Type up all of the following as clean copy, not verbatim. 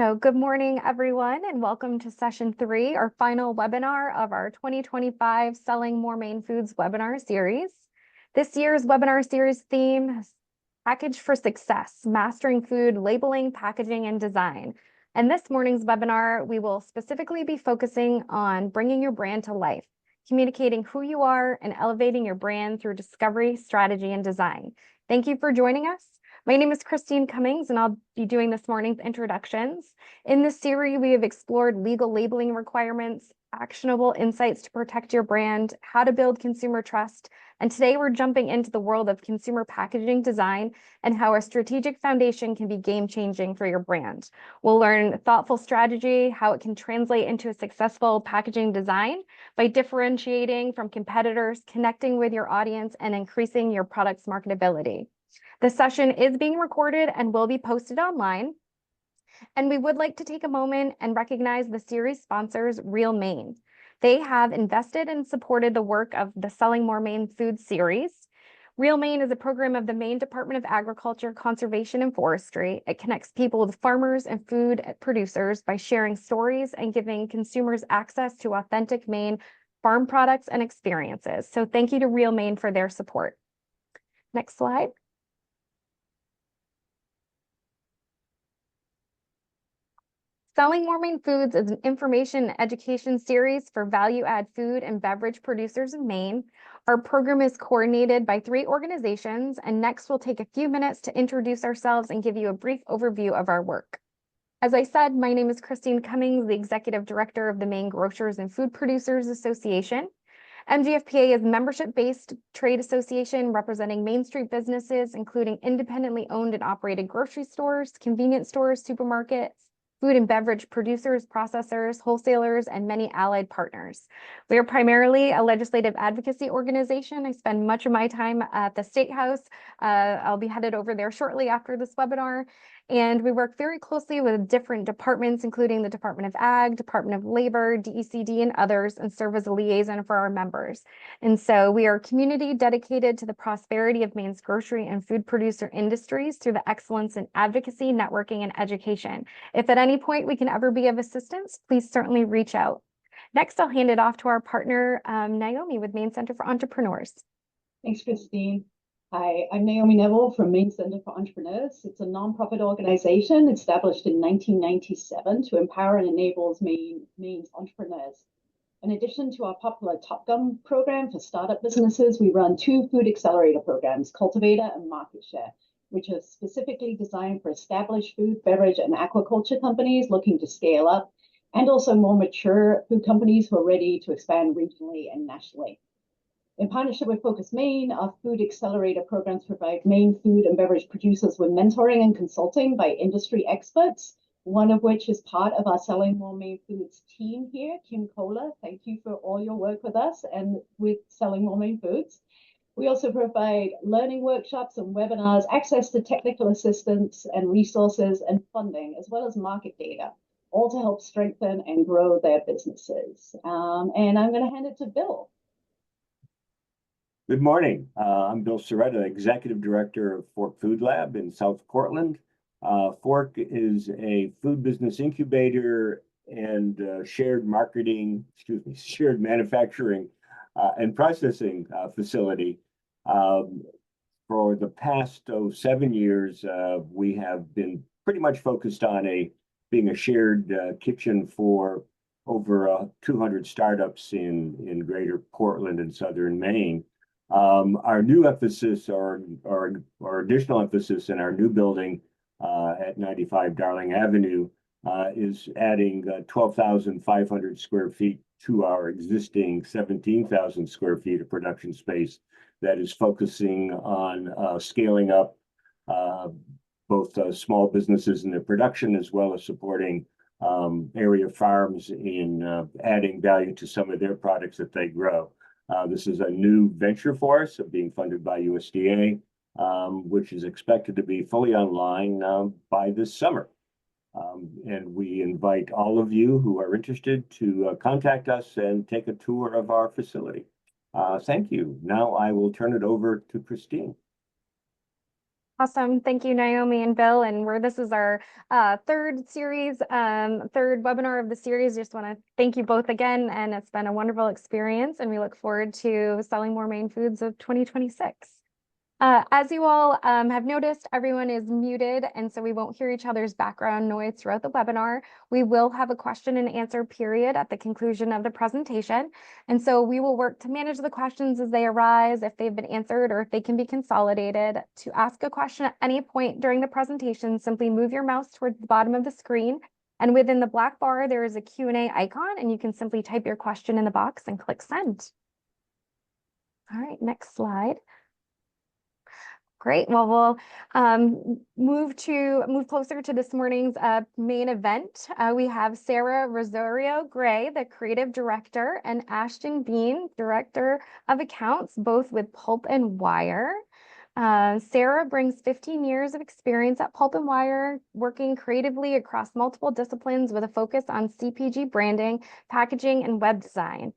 So good morning, everyone, and welcome to session 3, our final webinar of our 2025 Selling More Maine Foods webinar series. This year's webinar series theme is Package for Success, Mastering Food Labeling, Packaging, and Design. And this morning's webinar, we will specifically be focusing on bringing your brand to life, communicating who you are, and elevating your brand through discovery, strategy, and design. Thank you for joining us. My name is Christine Cummings, and I'll be doing this morning's introductions. In this series, we have explored legal labeling requirements, actionable insights to protect your brand, how to build consumer trust, and today we're jumping into the world of consumer packaging design and how a strategic foundation can be game-changing for your brand. We'll learn thoughtful strategy, how it can translate into a successful packaging design by differentiating from competitors, connecting with your audience, and increasing your product's marketability. The session is being recorded and will be posted online. And we would like to take a moment and recognize the series sponsors, Real Maine. They have invested and supported the work of the Selling More Maine Foods series. Real Maine is a program of the Maine Department of Agriculture, Conservation, and Forestry. It connects people with farmers and food producers by sharing stories and giving consumers access to authentic Maine farm products and experiences. So thank you to Real Maine for their support. Next slide. Selling More Maine Foods is an information and education series for value-add food and beverage producers in Maine. Our program is coordinated by 3 organizations, and next we'll take a few minutes to introduce ourselves and give you a brief overview of our work. As I said, my name is Christine Cummings, the Executive Director of the Maine Grocers and Food Producers Association. MGFPA is a membership-based trade association representing Main Street businesses, including independently owned and operated grocery stores, convenience stores, supermarkets, food and beverage producers, processors, wholesalers, and many allied partners. We are primarily a legislative advocacy organization. I spend much of my time at the State House. I'll be headed over there shortly after this webinar. And we work very closely with different departments, including the Department of Ag, Department of Labor, DECD, and others, and serve as a liaison for our members. And so we are a community dedicated to the prosperity of Maine's grocery and food producer industries through the excellence in advocacy, networking, and education. If at any point we can ever be of assistance, please certainly reach out. Next, I'll hand it off to our partner, Naomi with Maine Center for Entrepreneurs. Thanks, Christine. Hi, I'm Naomi Neville from Maine Center for Entrepreneurs. It's a nonprofit organization established in 1997 to empower and enable Maine's entrepreneurs. In addition to our popular Top Gun program for startup businesses, we run 2 food accelerator programs, Cultivator and Market Share, which are specifically designed for established food, beverage, and aquaculture companies looking to scale up, and also more mature food companies who are ready to expand regionally and nationally. In partnership with Focus Maine, our food accelerator programs provide Maine food and beverage producers with mentoring and consulting by industry experts, one of which is part of our Selling More Maine Foods team here, Kim Kohler. Thank you for all your work with us and with Selling More Maine Foods. We also provide learning workshops and webinars, access to technical assistance and resources and funding, as well as market data, all to help strengthen and grow their businesses. And I'm going to hand it to Bill. Good morning. I'm Bill Soretta, Executive Director of Fork Food Lab in South Portland. Fork is a food business incubator and shared manufacturing and processing facility. For the past 7 years, we have been pretty much focused on being a shared kitchen for over 200 startups in greater Portland and southern Maine. Our new emphasis, or additional emphasis in our new building at 95 Darling Avenue is adding 12,500 square feet to our existing 17,000 square feet of production space that is focusing on scaling up both small businesses in their production as well as supporting area farms in adding value to some of their products that they grow. This is a new venture for us, being funded by USDA, which is expected to be fully online by this summer. And we invite all of you who are interested to contact us and take a tour of our facility. Thank you. Now I will turn it over to Christine. Awesome. Thank you, Naomi and Bill. And this is our third webinar of the series. Just want to thank you both again. And it's been a wonderful experience. And we look forward to selling more Maine foods of 2026. As you all have noticed, everyone is muted, and so we won't hear each other's background noise throughout the webinar. We will have a question and answer period at the conclusion of the presentation, and so we will work to manage the questions as they arise, if they've been answered or if they can be consolidated. To ask a question at any point during the presentation, simply move your mouse towards the bottom of the screen, and within the black bar, there is a Q&A icon, and you can simply type your question in the box and click send. All right, next slide. Great. Well, we'll move closer to this morning's main event. We have Sara Rosario-Gray, the creative director, and Ashton Bean, director of accounts, both with Pulp+Wire. Sara brings 15 years of experience at Pulp+Wire, working creatively across multiple disciplines with a focus on CPG branding, packaging, and web design.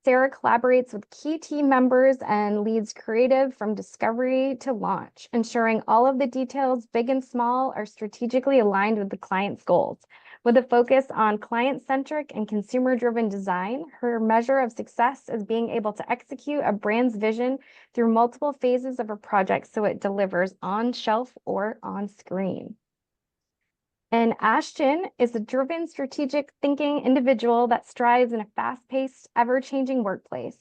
Sara collaborates with key team members and leads creative from discovery to launch, ensuring all of the details, big and small, are strategically aligned with the client's goals. With a focus on client-centric and consumer-driven design, her measure of success is being able to execute a brand's vision through multiple phases of a project so it delivers on shelf or on screen. And Ashton is a driven, strategic thinking individual that strives in a fast-paced, ever-changing workplace.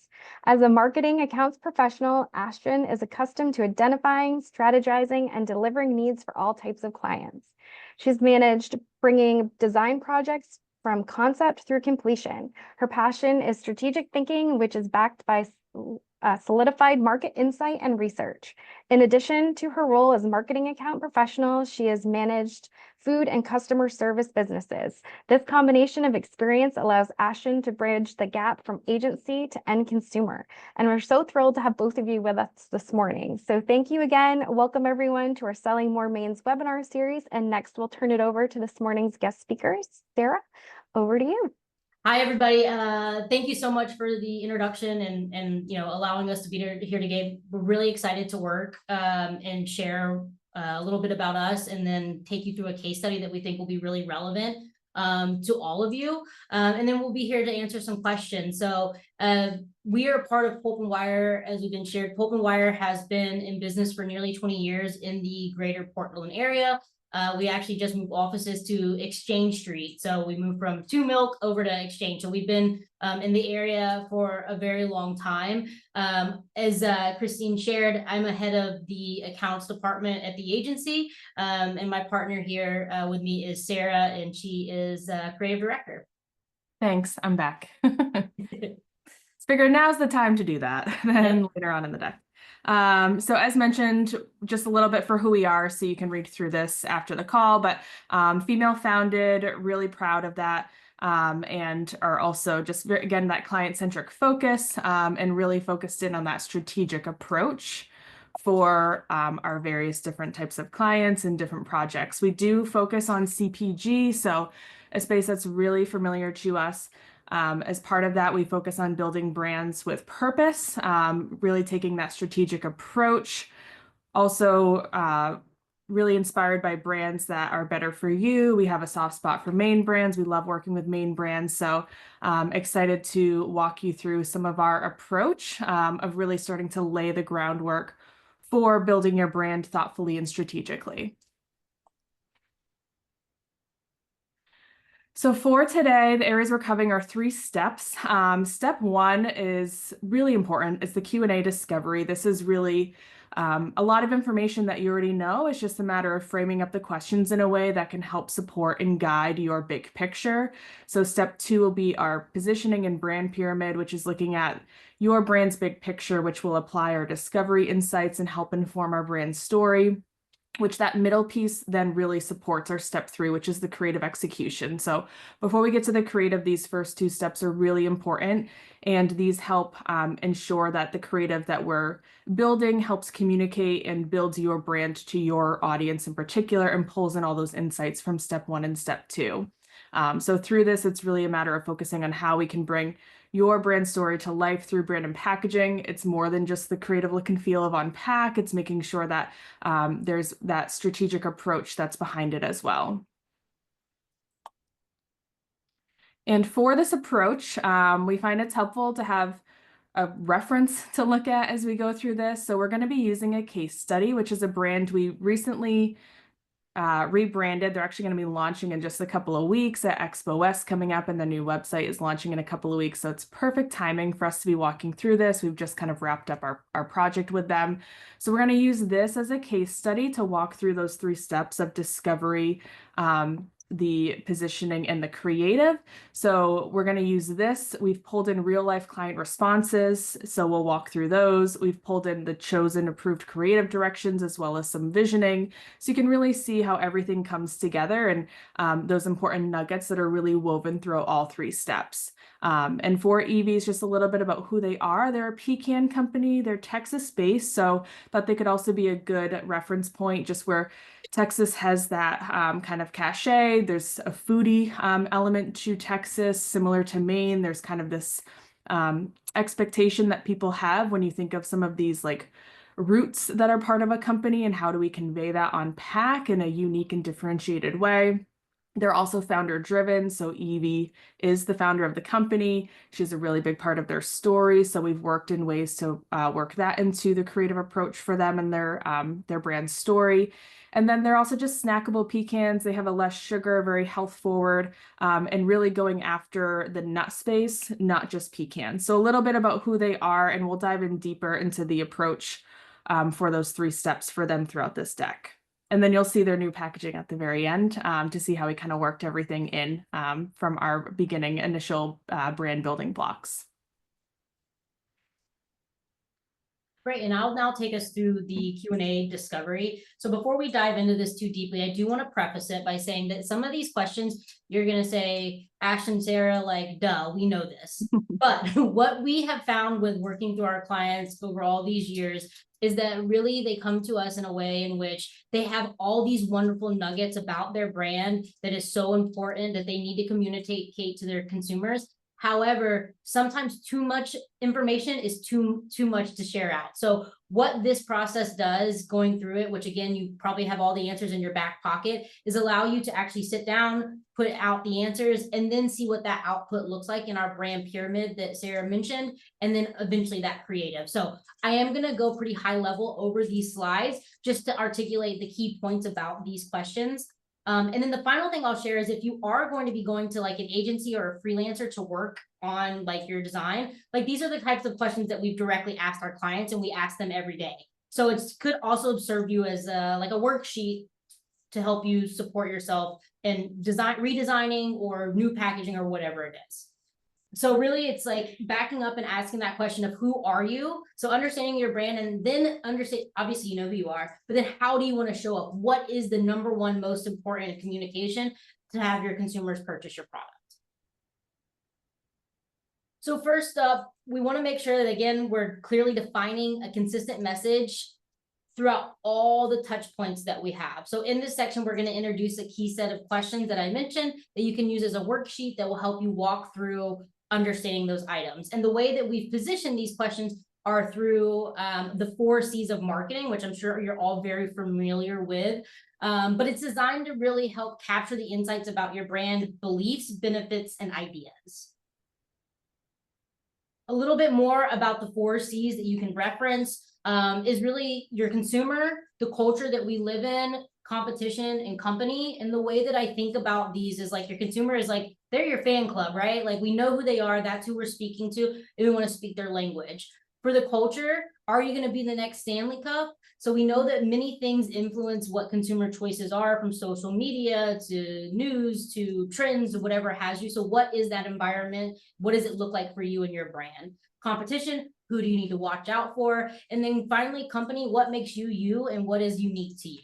As a marketing accounts professional, Ashton is accustomed to identifying, strategizing, and delivering needs for all types of clients. She's managed bringing design projects from concept through completion. Her passion is strategic thinking, which is backed by solidified market insight and research. In addition to her role as marketing account professional, she has managed food and customer service businesses. This combination of experience allows Ashton to bridge the gap from agency to end consumer. And we're so thrilled to have both of you with us this morning. So thank you again. Welcome everyone to our Selling More Maine's webinar series. And next we'll turn it over to this morning's guest speakers. Sara, over to you. Hi, everybody. Thank you so much for the introduction and allowing us to be here today. We're really excited to work and share a little bit about us and then take you through a case study that we think will be really relevant to all of you. And then we'll be here to answer some questions. So we are part of Pulp+Wire, as we've been shared. Pulp+Wire has been in business for nearly 20 years in the greater Portland area. We actually just moved offices to Exchange Street. So we moved from 2 Milk over to Exchange. So we've been in the area for a very long time. As Christine shared, I'm a head of the accounts department at the agency. And my partner here with me is Sara, and she is creative director. Thanks, I'm back. Figured now's the time to do that, then later on in the day. So as mentioned, just a little bit for who we are, so you can read through this after the call, but female founded, really proud of that, and are also just, again, that client-centric focus, and really focused in on that strategic approach for our various different types of clients and different projects. We do focus on CPG, so a space that's really familiar to us. As part of that, we focus on building brands with purpose, really taking that strategic approach. Also, really inspired by brands that are better for you. We have a soft spot for Maine brands. We love working with Maine brands. So excited to walk you through some of our approach of really starting to lay the groundwork for building your brand thoughtfully and strategically. So for today, the areas we're covering are 3 steps. Step 1 is really important. It's the Q&A discovery. This is really a lot of information that you already know. It's just a matter of framing up the questions in a way that can help support and guide your big picture. So step 2 will be our positioning and brand pyramid, which is looking at your brand's big picture, which will apply our discovery insights and help inform our brand story, which that middle piece then really supports our step 3, which is the creative execution. So before we get to the creative, these first 2 steps are really important, and these help ensure that the creative that we're building helps communicate and builds your brand to your audience in particular, and pulls in all those insights from step 1 and step 2. So through this, it's really a matter of focusing on how we can bring your brand story to life through brand and packaging. It's more than just the creative look and feel of on pack. It's making sure that there's that strategic approach that's behind it as well. And for this approach, we find it's helpful to have a reference to look at as we go through this. So we're going to be using a case study, which is a brand we recently rebranded. They're actually going to be launching in just a couple of weeks at Expo West coming up, and the new website is launching in a couple of weeks. So it's perfect timing for us to be walking through this. We've just kind of wrapped up our project with them. So we're going to use this as a case study to walk through those 3 steps of discovery, the positioning, and the creative. So we're going to use this. We've pulled in real life client responses, so we'll walk through those. We've pulled in the chosen approved creative directions as well as some visioning, so you can really see how everything comes together and those important nuggets that are really woven through all 3 steps. And for EVs, just a little bit about who they are. They're a pecan company. They're Texas-based, so thought they could also be a good reference point, just where Texas has that kind of cachet. There's a foodie element to Texas, similar to Maine. There's kind of this expectation that people have when you think of some of these like roots that are part of a company, and how do we convey that on pack in a unique and differentiated way. They're also founder driven. So Evie is the founder of the company. She's a really big part of their story. So we've worked in ways to work that into the creative approach for them and their brand story. And then they're also just snackable pecans. They have a less sugar, very health forward, and really going after the nut space, not just pecans. So a little bit about who they are, and we'll dive in deeper into the approach for those 3 steps for them throughout this deck. And then you'll see their new packaging at the very end to see how we kind of worked everything in from our beginning initial brand building blocks. Great, and I'll now take us through the Q&A discovery. So before we dive into this too deeply, I do want to preface it by saying that some of these questions, you're going to say, Ashton, Sarah, like, duh, we know this. But what we have found with working through our clients over all these years is that really they come to us in a way in which they have all these wonderful nuggets about their brand that is so important that they need to communicate to their consumers. However, sometimes too much information is too much to share out. So what this process does going through it, which again, you probably have all the answers in your back pocket, is allow you to actually sit down, put out the answers, and then see what that output looks like in our brand pyramid that Sarah mentioned, and then eventually that creative. So I am going to go pretty high level over these slides just to articulate the key points about these questions. And then the final thing I'll share is if you are going to be going to like an agency or a freelancer to work on like your design, like these are the types of questions that we've directly asked our clients, and we ask them every day. So it could also serve you as like a worksheet to help you support yourself in redesigning or new packaging or whatever it is. So really it's like backing up and asking that question of who are you? So understanding your brand, and then understand, obviously you know who you are, but then how do you want to show up? What is the #1 most important communication to have your consumers purchase your product? So first up, we want to make sure that again, we're clearly defining a consistent message throughout all the touch points that we have. So in this section, we're going to introduce a key set of questions that I mentioned that you can use as a worksheet that will help you walk through understanding those items. And the way that we've positioned these questions are through the 4 C's of marketing, which I'm sure you're all very familiar with. But it's designed to really help capture the insights about your brand, beliefs, benefits, and ideas. A little bit more about the 4 C's that you can reference is really your consumer, the culture that we live in, competition, and company. And the way that I think about these is like your consumer is like, they're your fan club, right? Like we know who they are, that's who we're speaking to, and we want to speak their language. For the culture, are you going to be the next Stanley Cup? So we know that many things influence what consumer choices are, from social media to news to trends, whatever has you. So what is that environment? What does it look like for you and your brand? Competition, who do you need to watch out for? And then finally, company, what makes you you and what is unique to you?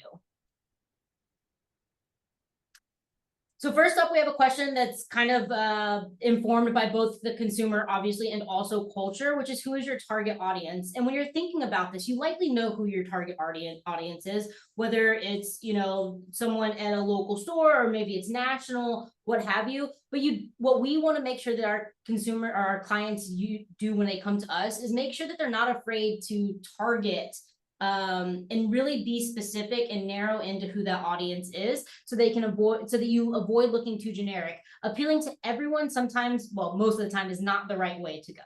So first up, we have a question that's kind of informed by both the consumer, obviously, and also culture, which is who is your target audience? And when you're thinking about this, you likely know who your target audience is, whether it's, you know, someone at a local store or maybe it's national, what have you. But what we want to make sure that our consumer or our clients do when they come to us is make sure that they're not afraid to target and really be specific and narrow into who that audience is, so they can avoid, so that you avoid looking too generic. Appealing to everyone sometimes, well, most of the time, is not the right way to go.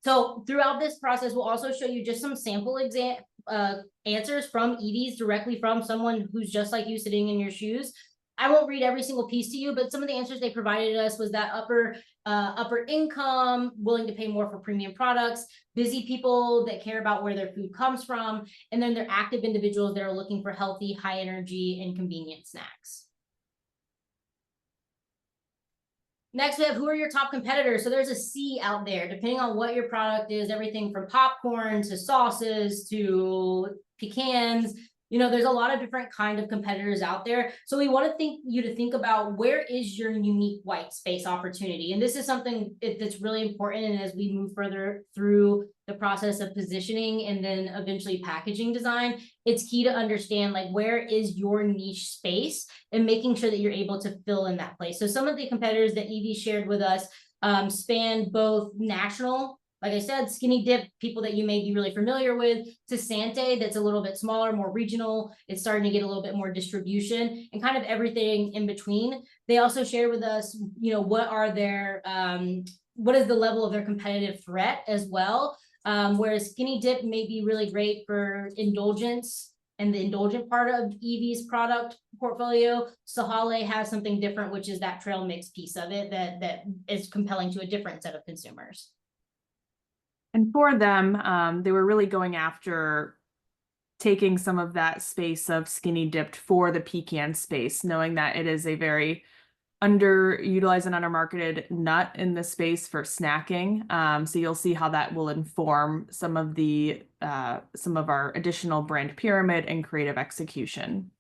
So throughout this process, we'll also show you just some sample answers from EVs directly from someone who's just like you, sitting in your shoes. I won't read every single piece to you, but some of the answers they provided us was that upper income, willing to pay more for premium products, busy people that care about where their food comes from, and then they're active individuals that are looking for healthy, high energy, and convenient snacks. Next, we have who are your top competitors. So there's a C out there, depending on what your product is, everything from popcorn to sauces to pecans. You know, there's a lot of different kind of competitors out there. So we want to think about, where is your unique white space opportunity? And this is something that's really important. And as we move further through the process of positioning and then eventually packaging design, it's key to understand, like, where is your niche space and making sure that you're able to fill in that place. So some of the competitors that Evie shared with us span both national, like I said, Skinny Dip, people that you may be really familiar with, to Sante, that's a little bit smaller, more regional. It's starting to get a little bit more distribution, and kind of everything in between. They also shared with us, you know, what is the level of their competitive threat as well. Whereas Skinny Dip may be really great for indulgence and the indulgent part of Evie's product portfolio. Sahale has something different, which is that trail mix piece of it that is compelling to a different set of consumers. And for them, they were really going after taking some of that space of Skinny Dipped for the pecan space, knowing that it is a very underutilized and undermarketed nut in the space for snacking. So you'll see how that will inform some of our additional brand pyramid and creative execution.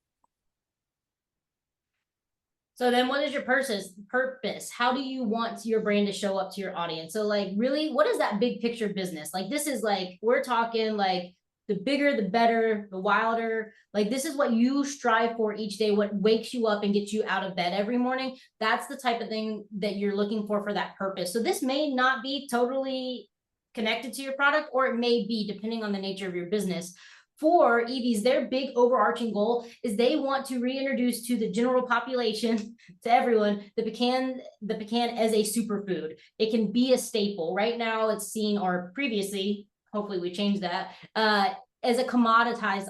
So then what is your purpose? How do you want your brand to show up to your audience? So like, really, what is that big picture business? Like, this is like, we're talking like the bigger, the better, the wilder. Like, this is what you strive for each day, what wakes you up and gets you out of bed every morning. That's the type of thing that you're looking for that purpose. So this may not be totally connected to your product, or it may be, depending on the nature of your business. For EVs, their big overarching goal is they want to reintroduce to the general population, to everyone, the pecan as a superfood. It can be a staple. Right now it's seen, or previously, hopefully we change that, as a commoditized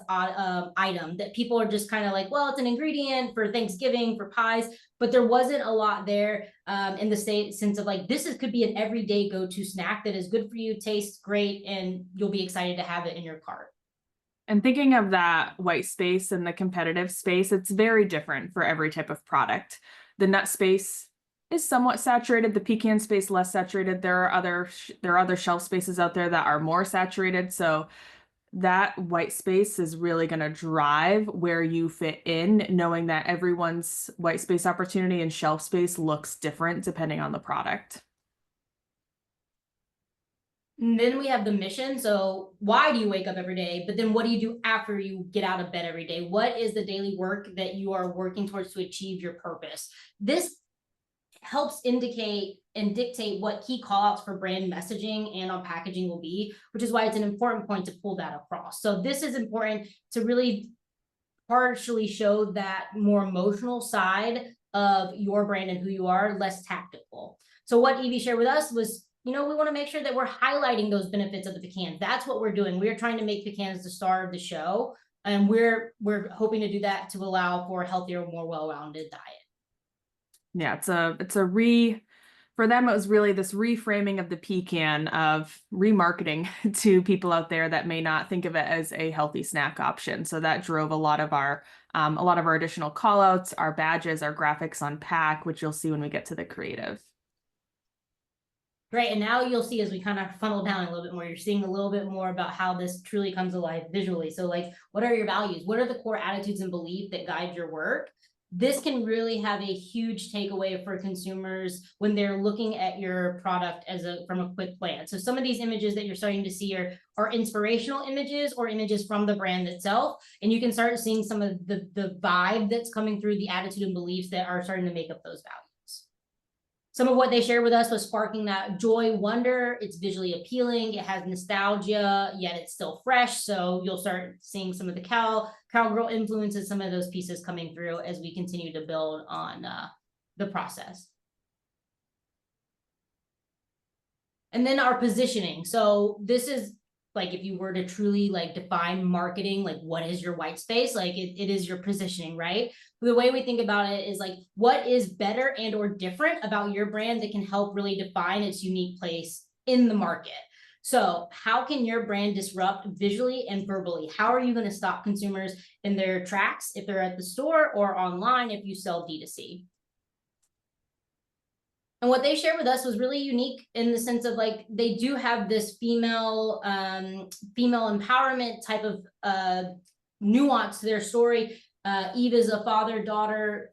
item that people are just kind of like, well, it's an ingredient for Thanksgiving, for pies, but there wasn't a lot there in the sense of like, could be an everyday go-to snack that is good for you, tastes great, and you'll be excited to have it in your cart. And thinking of that white space and the competitive space, it's very different for every type of product. The nut space is somewhat saturated, the pecan space less saturated. There are other shelf spaces out there that are more saturated. So that white space is really going to drive where you fit in, knowing that everyone's white space opportunity and shelf space looks different depending on the product. And then we have the mission. So why do you wake up every day? But then what do you do after you get out of bed every day? What is the daily work that you are working towards to achieve your purpose? This helps indicate and dictate what key callouts for brand messaging and on packaging will be, which is why it's an important point to pull that across. So this is important to really partially show that more emotional side of your brand and who you are, less tactical. So what Evie shared with us was, you know, we want to make sure that we're highlighting those benefits of the pecans. That's what we're doing. We're trying to make pecans the star of the show. And we're hoping to do that to allow for a healthier, more well-rounded diet. Yeah, for them, it was really this reframing of the pecan, of remarketing to people out there that may not think of it as a healthy snack option. So that drove a lot of our additional call outs, our badges, our graphics on pack, which you'll see when we get to the creative. Great, and now you'll see as we kind of funnel down a little bit more, you're seeing a little bit more about how this truly comes alive visually. So like, what are your values? What are the core attitudes and beliefs that guide your work? this can really have a huge takeaway for consumers when they're looking at your product from a quick glance. So some of these images that you're starting to see are inspirational images or images from the brand itself. And you can start seeing some of the vibe that's coming through, the attitude and beliefs that are starting to make up those values. Some of what they shared with us was sparking that joy, wonder. It's visually appealing. It has nostalgia, yet it's still fresh. So you'll start seeing some of the cowgirl influences, some of those pieces coming through as we continue to build on the process. And then our positioning. So this is like, if you were to truly like define marketing, like what is your white space? Like it is your positioning, right? The way we think about it is like, what is better and or different about your brand that can help really define its unique place in the market? So how can your brand disrupt visually and verbally? How are you going to stop consumers in their tracks if they're at the store or online if you sell D2C? And what they shared with us was really unique in the sense of like, they do have this female empowerment type of nuance to their story. Eve is a father-daughter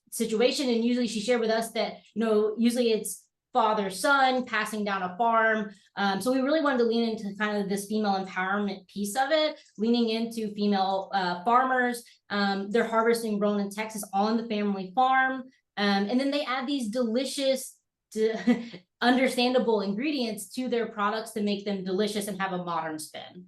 situation. And usually she shared with us that, you know, usually it's father-son passing down a farm. So we really wanted to lean into kind of this female empowerment piece of it, leaning into female farmers. They're harvesting grown in Texas on the family farm. And then they add these delicious, understandable ingredients to their products to make them delicious and have a modern spin.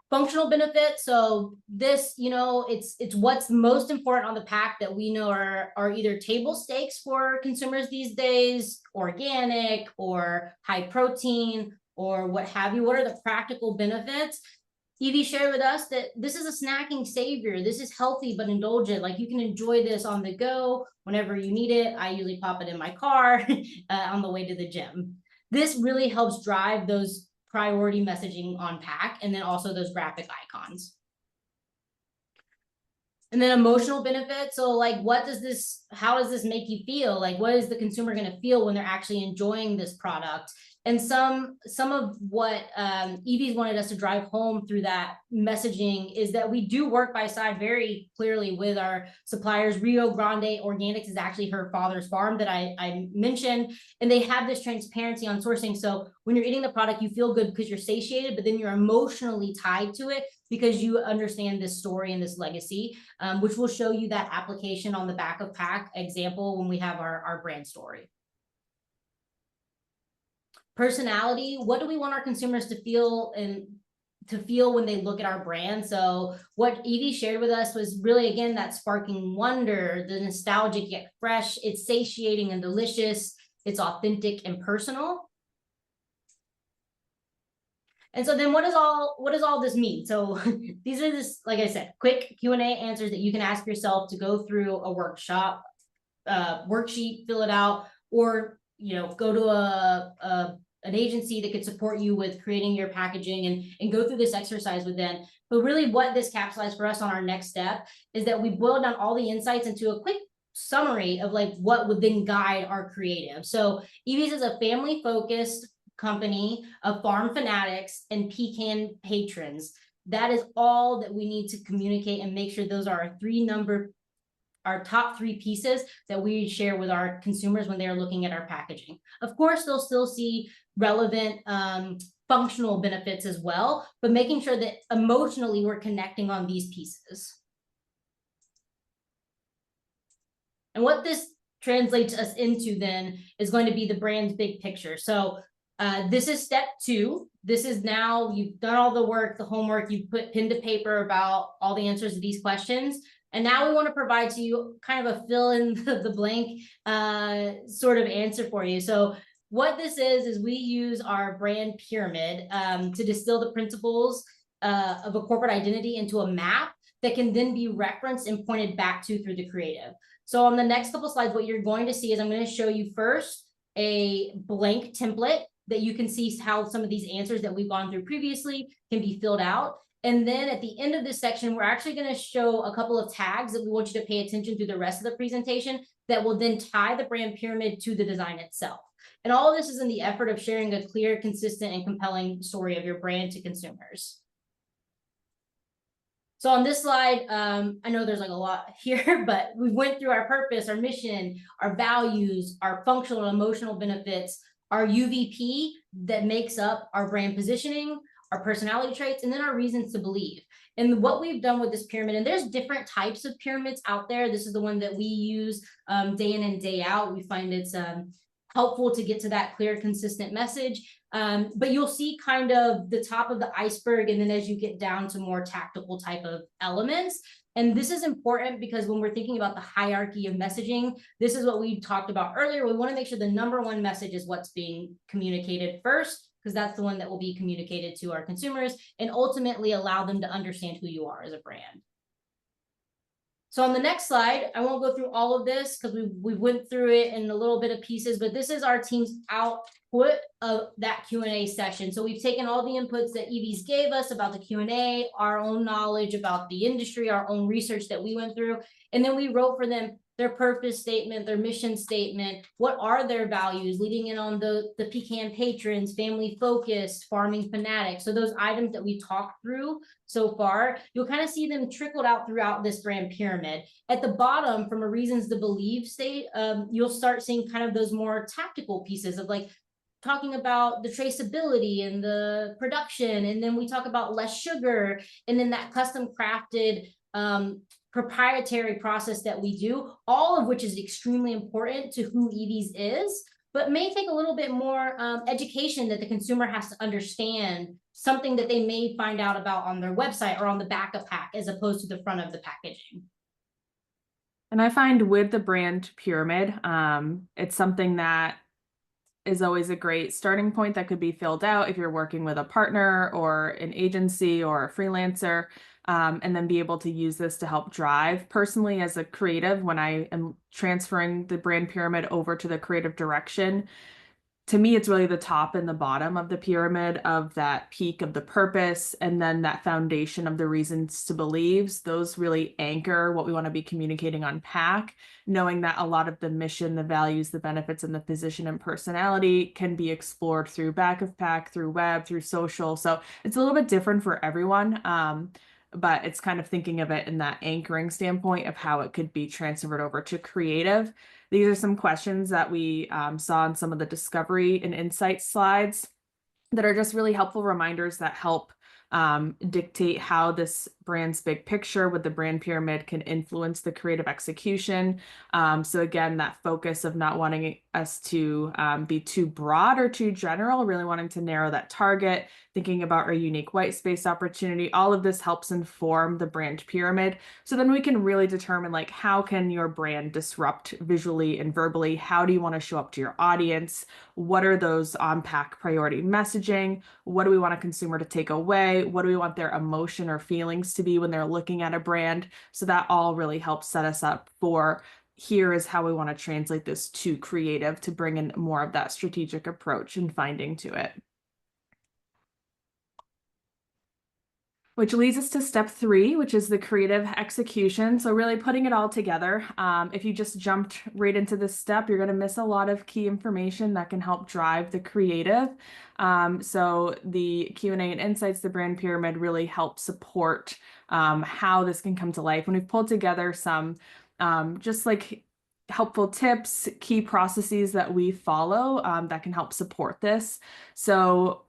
Functional benefits. So this, you know, it's what's most important on the pack that we know are either table stakes for consumers these days, organic or high protein or what have you. What are the practical benefits? Evie shared with us that this is a snacking savior. This is healthy but indulgent. Like you can enjoy this on the go whenever you need it. I usually pop it in my car on the way to the gym. This really helps drive those priority messaging on pack and then also those graphic icons. And then emotional benefits. So like, how does this make you feel? Like, what is the consumer going to feel when they're actually enjoying this product? And some of what Evie's wanted us to drive home through that messaging is that we do work by side very clearly with our suppliers. Rio Grande Organics is actually her father's farm that I mentioned, and they have this transparency on sourcing. So when you're eating the product, you feel good because you're satiated, but then you're emotionally tied to it because you understand this story and this legacy, which will show you that application on the back of pack example when we have our brand story. Personality, what do we want our consumers to feel when they look at our brand? So what Evie shared with us was really, again, that sparking wonder, the nostalgic yet fresh. It's satiating and delicious. It's authentic and personal. And so then what does all this mean? So these are just, like I said, quick Q&A answers that you can ask yourself to go through a workshop, worksheet, fill it out, or, you know, go to an agency that could support you with creating your packaging and go through this exercise with them. But really what this capsulized for us on our next step is that we boiled down all the insights into a quick summary of like what would then guide our creative. So Evie's is a family-focused company of farm fanatics and pecan patrons. That is all that we need to communicate and make sure those are our top three pieces that we share with our consumers when they're looking at our packaging. Of course, they'll still see relevant functional benefits as well, but making sure that emotionally we're connecting on these pieces. And what this translates us into then is going to be the brand's big picture. So this is step 2. This is now you've done all the work, the homework, you've put pen to paper about all the answers to these questions. And now we want to provide to you kind of a fill in the blank sort of answer for you. So what this is we use our brand pyramid to distill the principles of a corporate identity into a map that can then be referenced and pointed back to through the creative. So on the next couple slides, what you're going to see is I'm going to show you first a blank template that you can see how some of these answers that we've gone through previously can be filled out. And then at the end of this section, we're actually going to show a couple of tags that we want you to pay attention to the rest of the presentation that will then tie the brand pyramid to the design itself. And all of this is in the effort of sharing a clear, consistent, and compelling story of your brand to consumers. So on this slide, I know there's like a lot here, but we went through our purpose, our mission, our values, our functional and emotional benefits, our UVP that makes up our brand positioning, our personality traits, and then our reasons to believe. And what we've done with this pyramid, and there's different types of pyramids out there. This is the one that we use day in and day out. We find it's helpful to get to that clear, consistent message. But you'll see kind of the top of the iceberg, and then as you get down to more tactical type of elements. And this is important because when we're thinking about the hierarchy of messaging, this is what we talked about earlier. We want to make sure the number one message is what's being communicated first, because that's the one that will be communicated to our consumers and ultimately allow them to understand who you are as a brand. So on the next slide, I won't go through all of this because we went through it in a little bit of pieces, but this is our team's output of that Q&A session. So we've taken all the inputs that EVs gave us about the Q&A, our own knowledge about the industry, our own research that we went through, and then we wrote for them their purpose statement, their mission statement, what are their values, leading in on the pecan patrons, family focused, farming fanatics. So those items that we talked through so far, you'll kind of see them trickled out throughout this brand pyramid. At the bottom, from a reasons to believe state, you'll start seeing kind of those more tactical pieces of like talking about the traceability and the production. And then we talk about less sugar, and then that custom crafted proprietary process that we do, all of which is extremely important to who EVs is, but may take a little bit more education that the consumer has to understand, something that they may find out about on their website or on the back of pack as opposed to the front of the packaging. And I find with the brand pyramid, it's something that is always a great starting point that could be filled out if you're working with a partner or an agency or a freelancer, and then be able to use this to help drive. Personally, as a creative, when I am transferring the brand pyramid over to the creative direction, to me, it's really the top and the bottom of the pyramid of that peak of the purpose, and then that foundation of the reasons to believe. Those really anchor what we want to be communicating on pack, knowing that a lot of the mission, the values, the benefits, and the position and personality can be explored through back of pack, through web, through social. So it's a little bit different for everyone. But it's kind of thinking of it in that anchoring standpoint of how it could be transferred over to creative. These are some questions that we saw in some of the discovery and insight slides that are just really helpful reminders that help dictate how this brand's big picture with the brand pyramid can influence the creative execution. So again, that focus of not wanting us to be too broad or too general, really wanting to narrow that target, thinking about our unique white space opportunity. All of this helps inform the brand pyramid. So then we can really determine like, how can your brand disrupt visually and verbally? How do you want to show up to your audience? What are those on-pack priority messaging? What do we want a consumer to take away? What do we want their emotion or feelings to be when they're looking at a brand? So that all really helps set us up for, here is how we want to translate this to creative to bring in more of that strategic approach and finding to it. Which leads us to step 3, which is the creative execution. So really putting it all together. If you just jumped right into this step, you're going to miss a lot of key information that can help drive the creative. So the Q&A and insights, the brand pyramid really help support how this can come to life. And we've pulled together some just like helpful tips, key processes that we follow that can help support this. So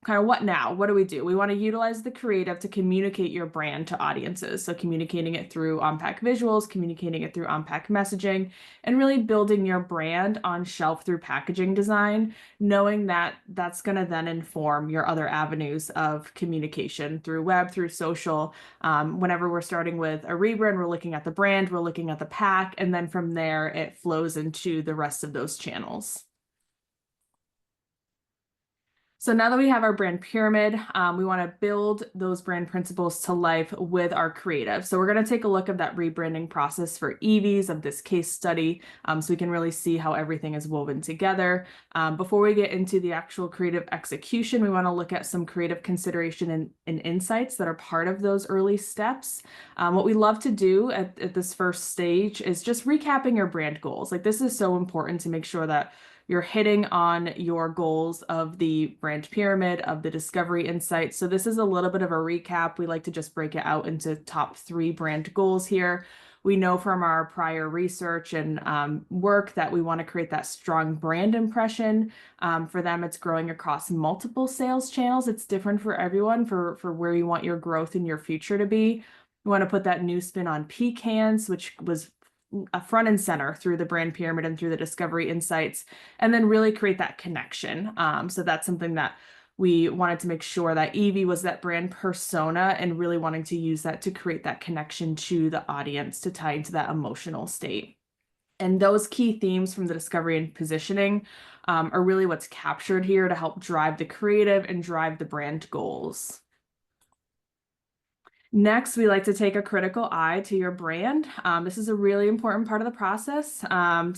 kind of what now? What do? We want to utilize the creative to communicate your brand to audiences. So communicating it through on-pack visuals, communicating it through on-pack messaging, and really building your brand on shelf through packaging design, knowing that that's going to then inform your other avenues of communication through web, through social. Whenever we're starting with a rebrand, we're looking at the brand, we're looking at the pack, and then from there, it flows into the rest of those channels. So now that we have our brand pyramid, we want to build those brand principles to life with our creative. So we're going to take a look at that rebranding process for EVs of this case study, so we can really see how everything is woven together. Before we get into the actual creative execution, we want to look at some creative consideration and insights that are part of those early steps. What we love to do at this first stage is just recapping your brand goals. Like, this is so important to make sure that you're hitting on your goals of the brand pyramid, of the discovery insights. So this is a little bit of a recap. We like to just break it out into top 3 brand goals here. We know from our prior research and work that we want to create that strong brand impression. For them, it's growing across multiple sales channels. It's different for everyone for where you want your growth in your future to be. We want to put that new spin on pecans, which was a front and center through the brand pyramid and through the discovery insights, and then really create that connection. So that's something that we wanted to make sure that Evie was that brand persona and really wanting to use that to create that connection to the audience to tie into that emotional state. And those key themes from the discovery and positioning are really what's captured here to help drive the creative and drive the brand goals. Next, we like to take a critical eye to your brand. This is a really important part of the process.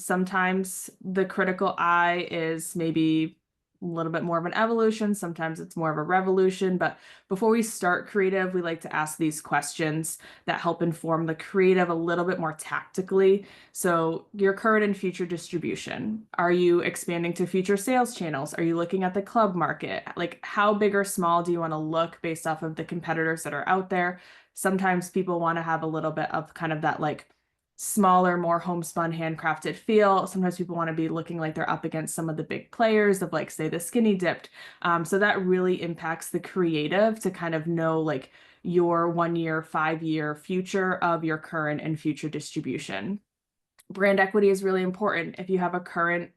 Sometimes the critical eye is maybe a little bit more of an evolution. Sometimes it's more of a revolution. But before we start creative, we like to ask these questions that help inform the creative a little bit more tactically. So your current and future distribution. Are you expanding to future sales channels? Are you looking at the club market? Like, how big or small do you want to look based off of the competitors that are out there? Sometimes people want to have a little bit of kind of that like smaller, more homespun, handcrafted feel. Sometimes people want to be looking like they're up against some of the big players of like, say, the skinny dipped. So that really impacts the creative to kind of know like your 1 year, 5 year future of your current and future distribution. Brand equity is really important. If you have a current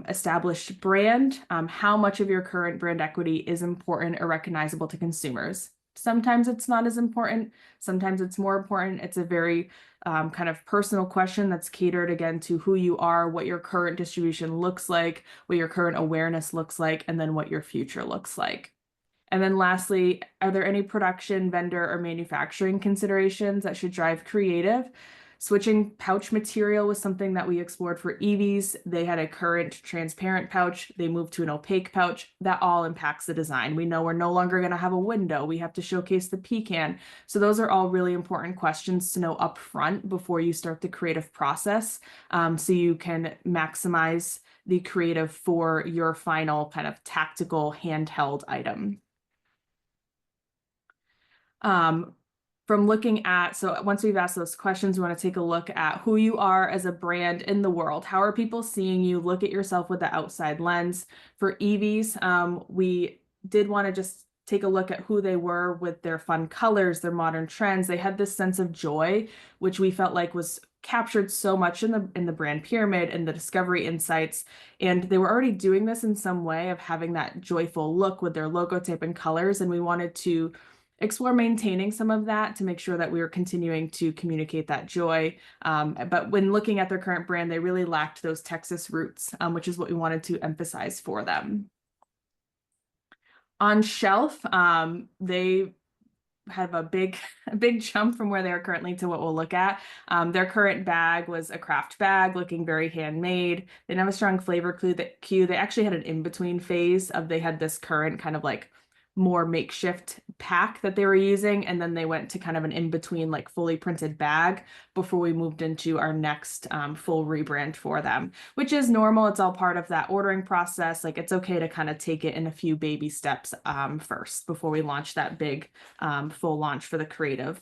established brand, how much of your current brand equity is important or recognizable to consumers? Sometimes it's not as important. Sometimes it's more important. It's a very kind of personal question that's catered again to who you are, what your current distribution looks like, what your current awareness looks like, and then what your future looks like. And then lastly, are there any production, vendor, or manufacturing considerations that should drive creative? Switching pouch material was something that we explored for Evie's. They had a current transparent pouch. They moved to an opaque pouch. That all impacts the design. We know we're no longer going to have a window. We have to showcase the pecan. So those are all really important questions to know up front before you start the creative process, so you can maximize the creative for your final kind of tactical handheld item. From looking at, so once we've asked those questions, we want to take a look at who you are as a brand in the world. How are people seeing you? Look at yourself with the outside lens. For Evie's, we did want to just take a look at who they were with their fun colors, their modern trends. They had this sense of joy, which we felt like was captured so much in the brand pyramid and the discovery insights. And they were already doing this in some way of having that joyful look with their logotype and colors. And we wanted to explore maintaining some of that to make sure that we were continuing to communicate that joy. But when looking at their current brand, they really lacked those Texas roots, which is what we wanted to emphasize for them. On shelf, they have a big jump from where they are currently to what we'll look at. Their current bag was a craft bag, looking very handmade. They didn't have a strong flavor cue. They actually had an in-between phase of they had this current kind of like more makeshift pack that they were using, and then they went to kind of an in-between like fully printed bag before we moved into our next full rebrand for them, which is normal. It's all part of that ordering process. Like, it's okay to kind of take it in a few baby steps first before we launch that big full launch for the creative.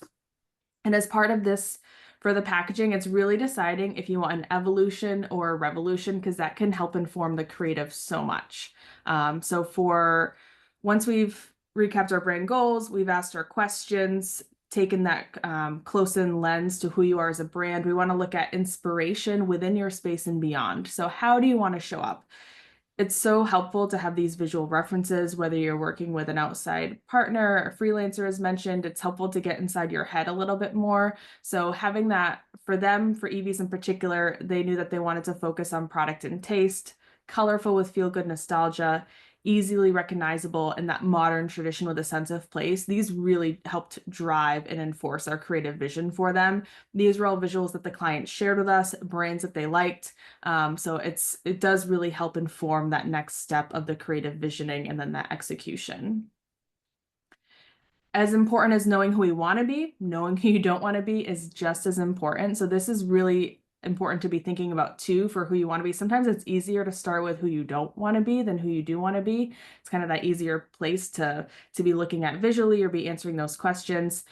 And as part of this, for the packaging, it's really deciding if you want an evolution or a revolution, because that can help inform the creative so much. So for once we've recapped our brand goals, we've asked our questions, taken that close-in lens to who you are as a brand, we want to look at inspiration within your space and beyond. So how do you want to show up? It's so helpful to have these visual references, whether you're working with an outside partner or freelancer as mentioned. It's helpful to get inside your head a little bit more. So having that for them, for Evie's in particular, they knew that they wanted to focus on product and taste, colorful with feel-good nostalgia, easily recognizable, and that modern tradition with a sense of place. These really helped drive and enforce our creative vision for them. These were all visuals that the client shared with us, brands that they liked. So it does really help inform that next step of the creative visioning and then that execution. As important as knowing who we want to be, knowing who you don't want to be is just as important. So this is really important to be thinking about too for who you want to be. Sometimes it's easier to start with who you don't want to be than who you do want to be. It's kind of that easier place to be looking at visually or be answering those questions.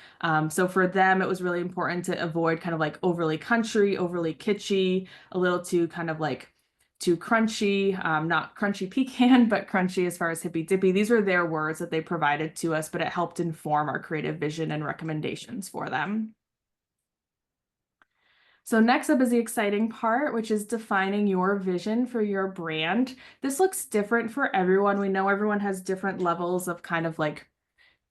So for them, it was really important to avoid kind of like overly country, overly kitschy, a little too kind of like too crunchy, not crunchy pecan, but crunchy as far as hippy dippy. These were their words that they provided to us, but it helped inform our creative vision and recommendations for them. So next up is the exciting part, which is defining your vision for your brand. This looks different for everyone. We know everyone has different levels of kind of like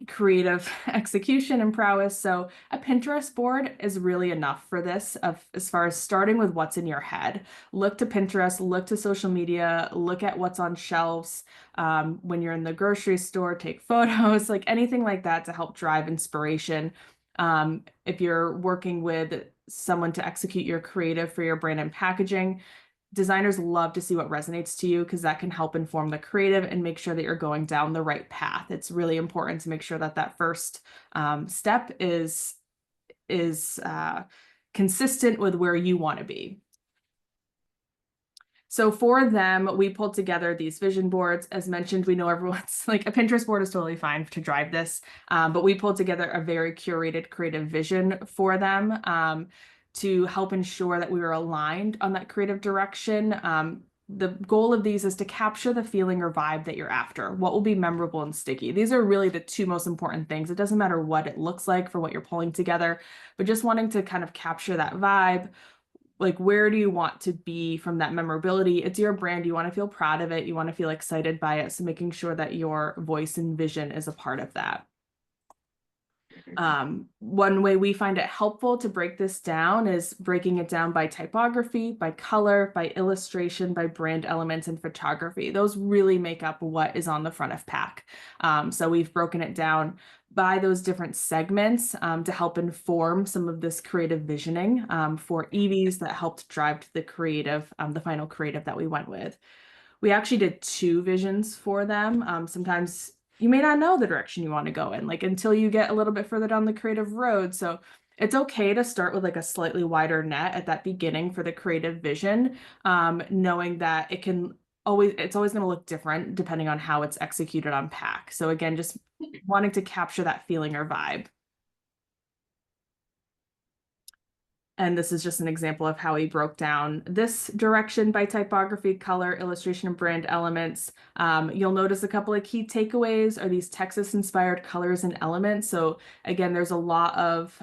creative execution and prowess. So a Pinterest board is really enough for this as far as starting with what's in your head. Look to Pinterest, look to social media, look at what's on shelves. When you're in the grocery store, take photos, like anything like that to help drive inspiration. If you're working with someone to execute your creative for your brand and packaging, designers love to see what resonates to you because that can help inform the creative and make sure that you're going down the right path. It's really important to make sure that that first step is consistent with where you want to be. So for them, we pulled together these vision boards. As mentioned, we know everyone's like a Pinterest board is totally fine to drive this, but we pulled together a very curated creative vision for them to help ensure that we were aligned on that creative direction. The goal of these is to capture the feeling or vibe that you're after. What will be memorable and sticky? These are really the two most important things. It doesn't matter what it looks like for what you're pulling together, but just wanting to kind of capture that vibe. Like, where do you want to be from that memorability? It's your brand. You want to feel proud of it. You want to feel excited by it. So making sure that your voice and vision is a part of that. One way we find it helpful to break this down is breaking it down by typography, by color, by illustration, by brand elements, and photography. Those really make up what is on the front of pack. So we've broken it down by those different segments to help inform some of this creative visioning for EVs that helped drive the creative, the final creative that we went with. We actually did 2 visions for them. Sometimes you may not know the direction you want to go in, like until you get a little bit further down the creative road. So it's okay to start with like a slightly wider net at that beginning for the creative vision, knowing that it's always going to look different depending on how it's executed on pack. So again, just wanting to capture that feeling or vibe. And this is just an example of how he broke down this direction by typography, color, illustration, and brand elements. You'll notice a couple of key takeaways are these Texas-inspired colors and elements. So again, there's a lot of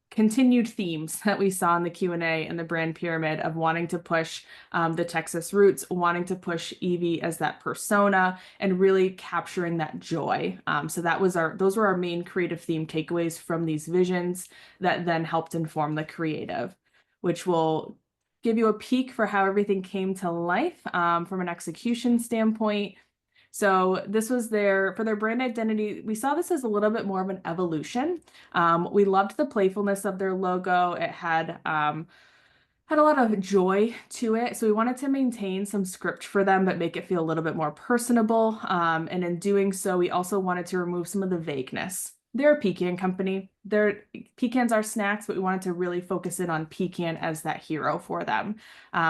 continued themes that we saw in the Q&A and the brand pyramid of wanting to push the Texas roots, wanting to push Evie as that persona, and really capturing that joy. So those were our main creative theme takeaways from these visions that then helped inform the creative, which will give you a peek for how everything came to life from an execution standpoint. So this was for their brand identity. We saw this as a little bit more of an evolution. We loved the playfulness of their logo. It had a lot of joy to it. So we wanted to maintain some script for them, but make it feel a little bit more personable. And in doing so, we also wanted to remove some of the vagueness. They're a pecan company. Pecans are snacks, but we wanted to really focus in on pecan as that hero for them.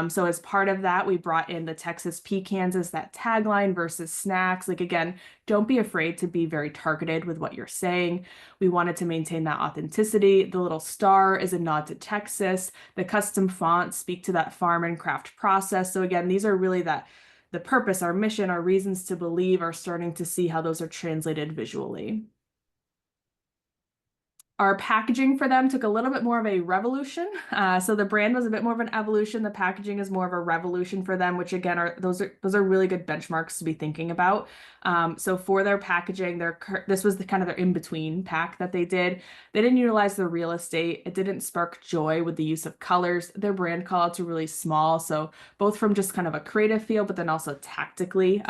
So as part of that, we brought in the Texas pecans as that tagline versus snacks. Like, again, don't be afraid to be very targeted with what you're saying. We wanted to maintain that authenticity. The little star is a nod to Texas. The custom fonts speak to that farm and craft process. So again, these are really the purpose, our mission, our reasons to believe are starting to see how those are translated visually. Our packaging for them took a little bit more of a revolution. So the brand was a bit more of an evolution. The packaging is more of a revolution for them, which again those are really good benchmarks to be thinking about. So for their packaging, this was the kind of their in-between pack that they did. They didn't utilize the real estate. It didn't spark joy with the use of colors. Their brand callouts are really small. So both from just kind of a creative feel, but then also tactically,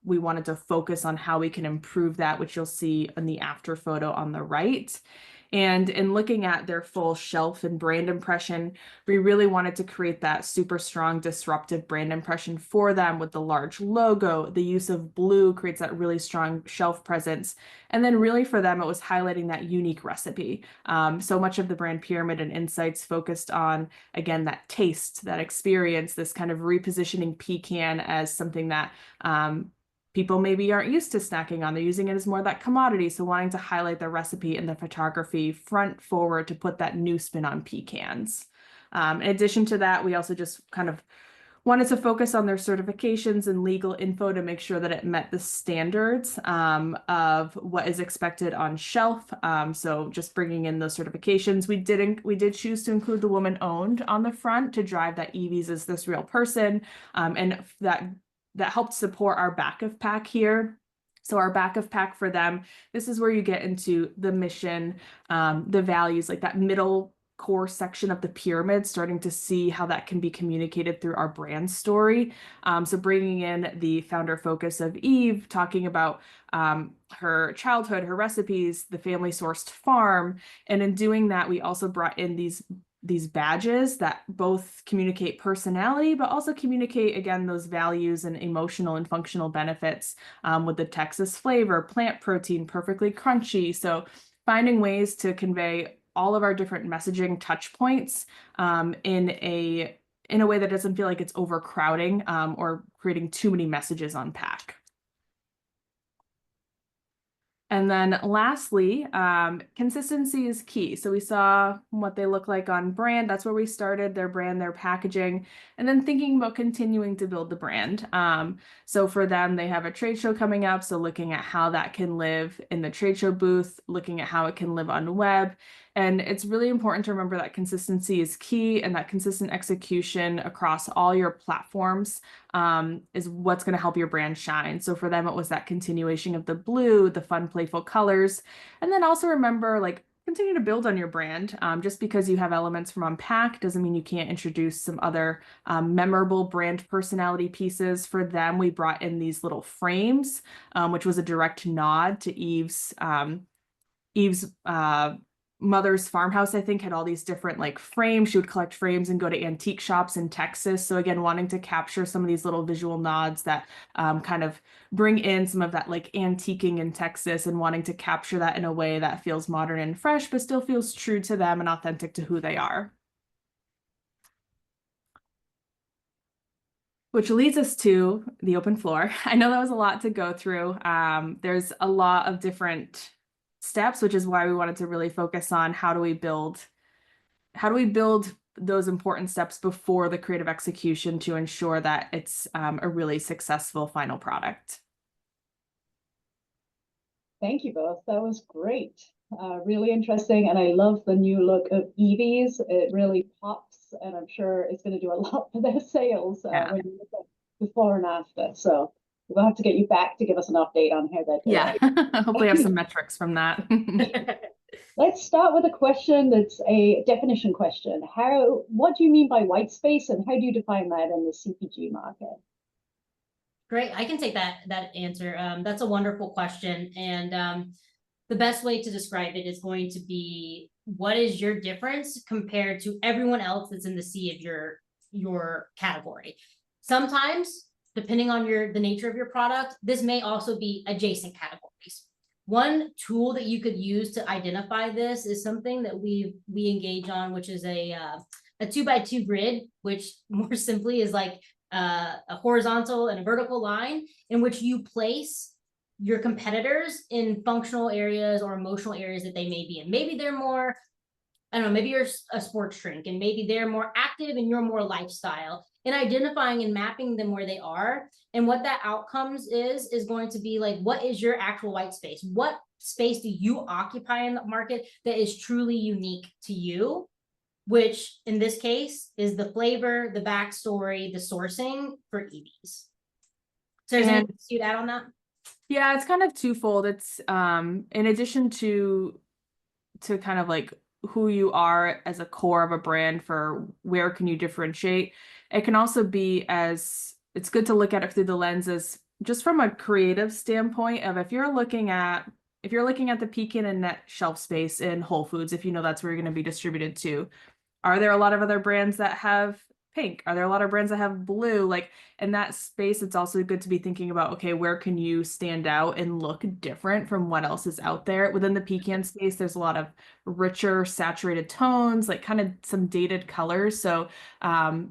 we wanted to focus on how we can improve that, which you'll see in the after photo on the right. And in looking at their full shelf and brand impression, we really wanted to create that super strong disruptive brand impression for them with the large logo. The use of blue creates that really strong shelf presence. And then really for them, it was highlighting that unique recipe. So much of the brand pyramid and insights focused on, again, that taste, that experience, this kind of repositioning pecan as something that people maybe aren't used to snacking on. They're using it as more of that commodity. So wanting to highlight the recipe and the photography front forward to put that new spin on pecans. In addition to that, we also just kind of wanted to focus on their certifications and legal info to make sure that it met the standards of what is expected on shelf. So just bringing in those certifications. We did choose to include the woman owned on the front to drive that Evie's is this real person, and that helped support our back of pack here. So our back of pack for them, this is where you get into the mission, the values, like that middle core section of the pyramid, starting to see how that can be communicated through our brand story. So bringing in the founder focus of Eve, talking about her childhood, her recipes, the family sourced farm. And in doing that, we also brought in these badges that both communicate personality, but also communicate, again, those values and emotional and functional benefits with the Texas flavor, plant protein, perfectly crunchy. So finding ways to convey all of our different messaging touch points in a way that doesn't feel like it's overcrowding or creating too many messages on pack. And then lastly, consistency is key. So we saw what they look like on brand. That's where we started, their brand, their packaging, and then thinking about continuing to build the brand. So for them, they have a trade show coming up. So looking at how that can live in the trade show booth, looking at how it can live on web. And it's really important to remember that consistency is key, and that consistent execution across all your platforms is what's going to help your brand shine. So for them, it was that continuation of the blue, the fun, playful colors. And then also remember, like, continue to build on your brand. Just because you have elements from Unpack doesn't mean you can't introduce some other memorable brand personality pieces. For them, we brought in these little frames, which was a direct nod to Eve's mother's farmhouse, I think, had all these different like frames. She would collect frames and go to antique shops in Texas. So again, wanting to capture some of these little visual nods that kind of bring in some of that like antiquing in Texas, and wanting to capture that in a way that feels modern and fresh, but still feels true to them and authentic to who they are. Which leads us to the open floor. I know that was a lot to go through. There's a lot of different steps, which is why we wanted to really focus on how do we build those important steps before the creative execution to ensure that it's a really successful final product. Thank you both. That was great. Really interesting. And I love the new look of Evie's. It really pops, and I'm sure it's going to do a lot for their sales when you look at before and after. So we'll have to get you back to give us an update on how that Yeah, hopefully have some metrics from that. Let's start with a question that's a definition question. What do you mean by white space, and how do you define that in the CPG market? Great, I can take that answer. That's a wonderful question, and the best way to describe it is going to be, what is your difference compared to everyone else that's in the sea of your category? Sometimes, depending on the nature of your product, this may also be adjacent categories. One tool that you could use to identify this is something that we engage on, which is a 2x2 grid, which more simply is like a horizontal and a vertical line in which you place your competitors in functional areas or emotional areas that they may be in. Maybe they're more, I don't know, maybe you're a sports drink, and maybe they're more active and you're more lifestyle, and identifying and mapping them where they are. And what that outcomes is going to be like, what is your actual white space? What space do you occupy in the market that is truly unique to you? Which in this case is the flavor, the backstory, the sourcing for Evie's. So is there anything you'd add on that? Yeah, it's kind of twofold. It's in addition to kind of like who you are as a core of a brand, for where can you differentiate, it can also be, as it's good to look at it through the lenses just from a creative standpoint of, if you're looking at if you're looking at the pecan and net shelf space in Whole Foods, if you know that's where you're going to be distributed to, are there a lot of other brands that have pink? Are there a lot of brands that have blue? Like in that space, it's also good to be thinking about, okay, where can you stand out and look different from what else is out there? Within the pecan space, there's a lot of richer, saturated tones, like kind of some dated colors. So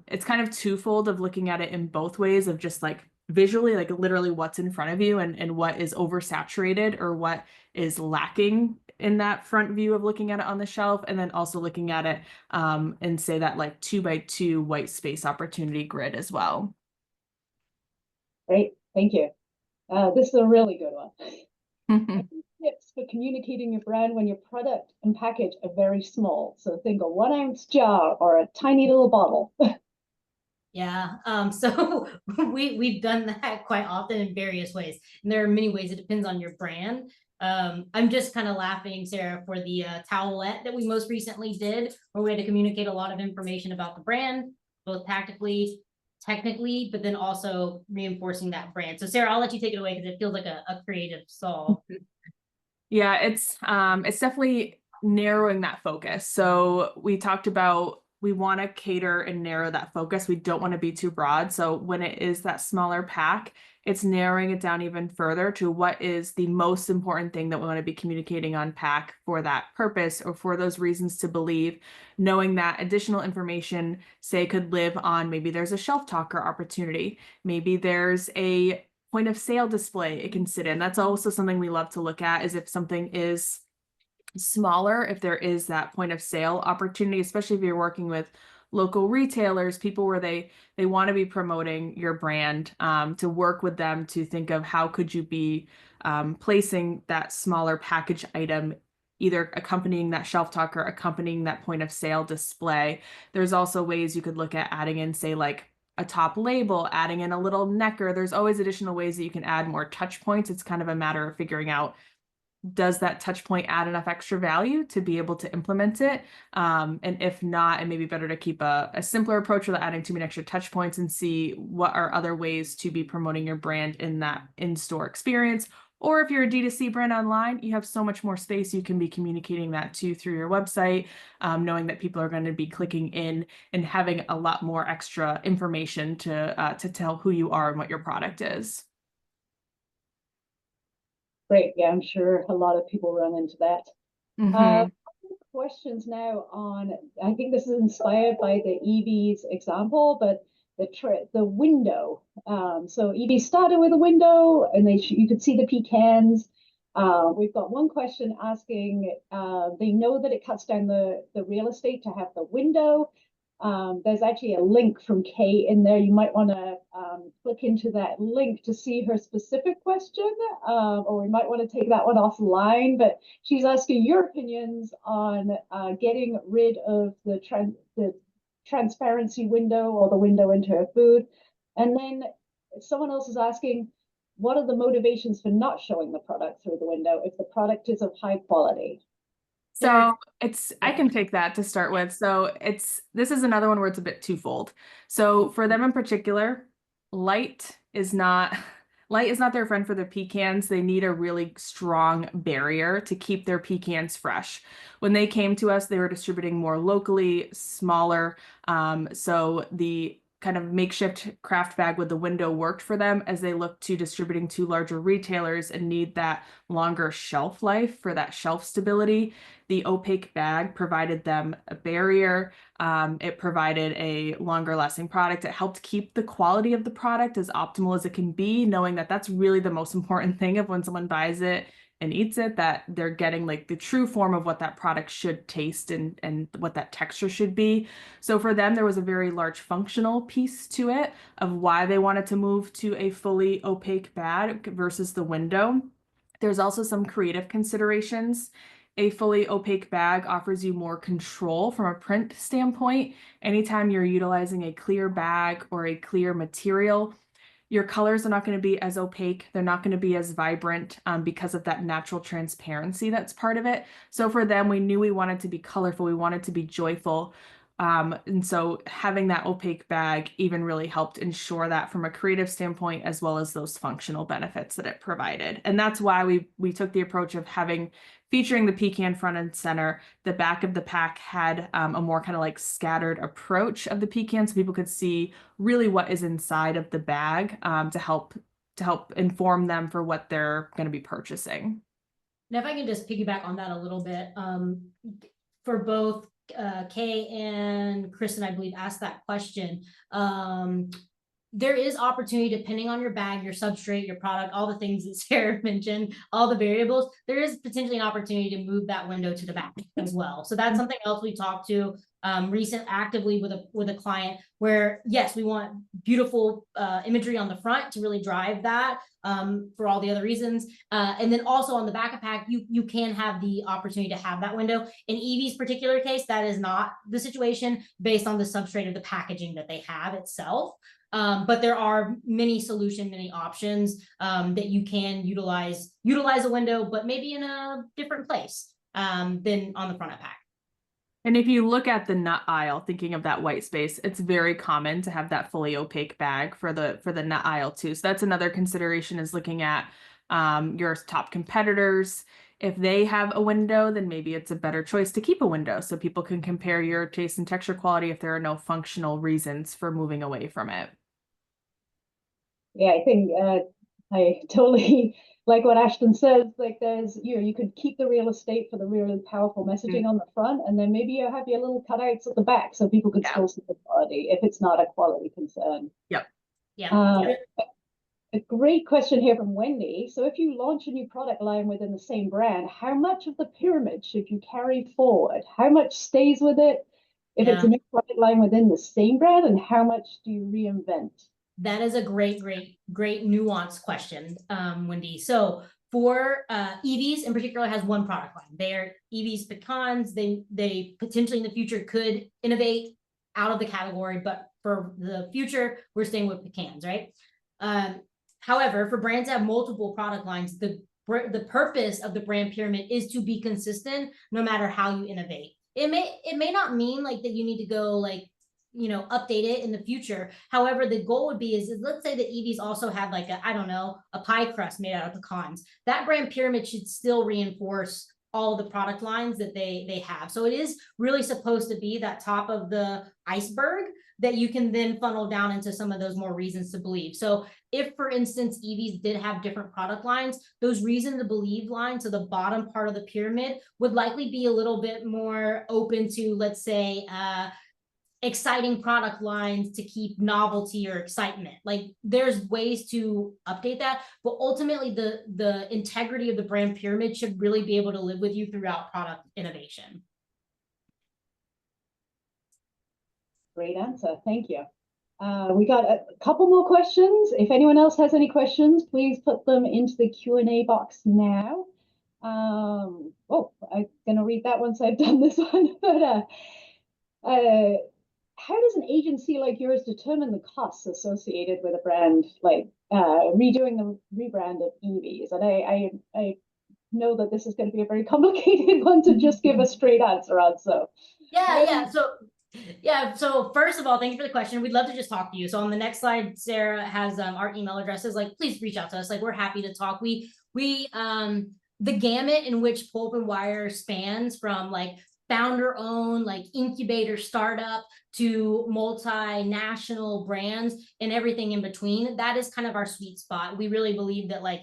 it's kind of twofold of looking at it in both ways of just like visually, like literally what's in front of you and what is oversaturated or what is lacking in that front view of looking at it on the shelf, and then also looking at it and say that like 2x2 white space opportunity grid as well. Great, thank you. This is a really good one. Tips for communicating your brand when your product and package are very small. So think a 1 ounce jar or a tiny little bottle. Yeah, so we've done that quite often in various ways. And there are many ways, it depends on your brand. I'm just kind of laughing, Sarah, for the towelette that we most recently did, where we had to communicate a lot of information about the brand, both tactically, technically, but then also reinforcing that brand. So Sarah, I'll let you take it away because it feels like a creative solve. Yeah, it's definitely narrowing that focus. So we talked about we want to cater and narrow that focus. We don't want to be too broad. So when it is that smaller pack, it's narrowing it down even further to what is the most important thing that we want to be communicating on pack for that purpose or for those reasons to believe, knowing that additional information, say, could live on, maybe there's a shelf talker opportunity, maybe there's a point of sale display it can sit in. That's also something we love to look at, is if something is smaller, if there is that point of sale opportunity, especially if you're working with local retailers, people where they want to be promoting your brand, to work with them to think of how could you be placing that smaller package item, either accompanying that shelf talker, accompanying that point of sale display. There's also ways you could look at adding in, say, like a top label, adding in a little necker. There's always additional ways that you can add more touch points. It's kind of a matter of figuring out, does that touch point add enough extra value to be able to implement it? And if not, it may be better to keep a simpler approach without adding too many extra touch points and see what are other ways to be promoting your brand in that in-store experience. Or if you're a D2C brand online, you have so much more space you can be communicating that to through your website, knowing that people are going to be clicking in and having a lot more extra information to tell who you are and what your product is. Great, yeah, I'm sure a lot of people run into that. Questions now on, I think this is inspired by the Evie's example, but the window. So Evie started with a window, and you could see the pecans. We've got one question asking, they know that it cuts down the real estate to have the window. There's actually a link from Kay in there. You might want to click into that link to see her specific question, or we might want to take that one offline. But she's asking your opinions on getting rid of the transparency window or the window into her food. And then someone else is asking, what are the motivations for not showing the product through the window if the product is of high quality? So I can take that to start with. So this is another one where it's a bit twofold. So for them in particular, light is not their friend for their pecans. They need a really strong barrier to keep their pecans fresh. When they came to us, they were distributing more locally, smaller. So the kind of makeshift craft bag with the window worked for them as they look to distributing to larger retailers and need that longer shelf life for that shelf stability. The opaque bag provided them a barrier. It provided a longer lasting product. It helped keep the quality of the product as optimal as it can be, knowing that that's really the most important thing of when someone buys it and eats it, that they're getting like the true form of what that product should taste and what that texture should be. So for them, there was a very large functional piece to it of why they wanted to move to a fully opaque bag versus the window. There's also some creative considerations. A fully opaque bag offers you more control from a print standpoint. Anytime you're utilizing a clear bag or a clear material, your colors are not going to be as opaque. They're not going to be as vibrant because of that natural transparency that's part of it. So for them, we knew we wanted to be colorful. We wanted to be joyful. And so having that opaque bag even really helped ensure that from a creative standpoint, as well as those functional benefits that it provided. And that's why we took the approach of featuring the pecan front and center. The back of the pack had a more kind of like scattered approach of the pecan, so people could see really what is inside of the bag, to help inform them for what they're going to be purchasing. Now, if I can just piggyback on that a little bit, for both Kay and Kristen, I believe, asked that question. There is opportunity depending on your bag, your substrate, your product, all the things that Sarah mentioned, all the variables. There is potentially an opportunity to move that window to the back as well. So that's something else we talked to actively with a client, where yes, we want beautiful imagery on the front to really drive that for all the other reasons, and then also on the back of pack you can have the opportunity to have that window. In Evie's particular case, that is not the situation based on the substrate of the packaging that they have itself. But there are many options that you can utilize a window, but maybe in a different place than on the front of pack. And if you look at the nut aisle, thinking of that white space, it's very common to have that fully opaque bag for the nut aisle too. So that's another consideration, is looking at your top competitors. If they have a window, then maybe it's a better choice to keep a window so people can compare your taste and texture quality if there are no functional reasons for moving away from it. Yeah, I think I totally like what Ashton says. Like, there's, you could keep the real estate for the really powerful messaging on the front, and then maybe you have your little cutouts at the back so people could still see the quality if it's not a quality concern. Yep. Yeah. A great question here from Wendy. So if you launch a new product line within the same brand, how much of the pyramid should you carry forward? How much stays with it if it's a new product line within the same brand, and how much do you reinvent? That is a great nuanced question, Wendy. So for Evie's in particular has one product line. They're Evie's pecans. They potentially in the future could innovate out of the category, but for the future, we're staying with pecans, right? However, for brands that have multiple product lines, the purpose of the brand pyramid is to be consistent no matter how you innovate. It may not mean like that you need to go like, update it in the future. However, the goal would be is let's say that Evie's also had like a pie crust made out of pecans. That brand pyramid should still reinforce all the product lines that they have. So it is really supposed to be that top of the iceberg that you can then funnel down into some of those more reasons to believe. So if, for instance, Evie's did have different product lines, those reason to believe lines, so the bottom part of the pyramid, would likely be a little bit more open to, let's say, exciting product lines to keep novelty or excitement. Like, there's ways to update that, but ultimately the integrity of the brand pyramid should really be able to live with you throughout product innovation. Great answer. Thank you. We got a couple more questions. If anyone else has any questions, please put them into the Q&A box now. I'm gonna read that once I've done this one. But how does an agency like yours determine the costs associated with a brand like redoing the rebrand of Evie's? And I know that this is going to be a very complicated one to just give a straight answer on. So so first of all, thank you for the question. We'd love to just talk to you. So on the next slide, Sarah has our email addresses. Like, please reach out to us. Like, we're happy to talk. We the gamut in which Pulp+Wire spans from like founder-owned, like incubator startup to multinational brands and everything in between. That is kind of our sweet spot. We really believe that, like,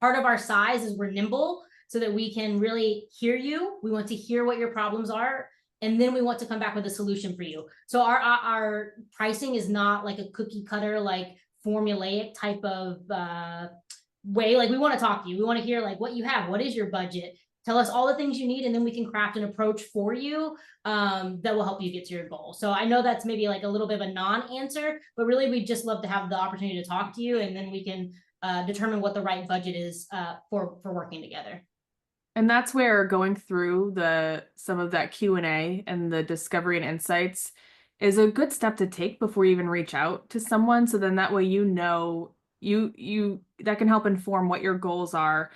part of our size is we're nimble so that we can really hear you. We want to hear what your problems are, and then we want to come back with a solution for you. So our pricing is not like a cookie cutter, like formulaic type of way. Like, we want to talk to you. We want to hear like what you have, what is your budget, tell us all the things you need, and then we can craft an approach for you that will help you get to your goal. So I know that's maybe like a little bit of a non-answer, but really we'd just love to have the opportunity to talk to you, and then we can determine what the right budget is for working together. And that's where going through some of that Q&A and the discovery and insights is a good step to take before you even reach out to someone. So then that way, that can help inform what your goals are.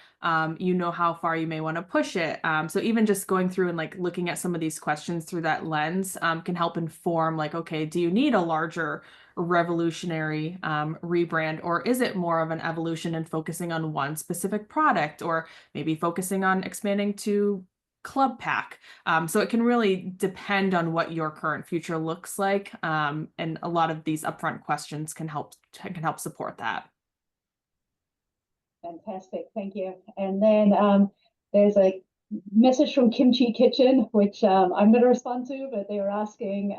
You know how far you may want to push it. So even just going through and like looking at some of these questions through that lens can help inform like, okay, do you need a larger revolutionary rebrand, or is it more of an evolution and focusing on one specific product, or maybe focusing on expanding to club pack? So it can really depend on what your current future looks like. And a lot of these upfront questions can help support that. Fantastic, thank you. And then there's a message from Kimchi Kitchen, which I'm going to respond to, but they were asking,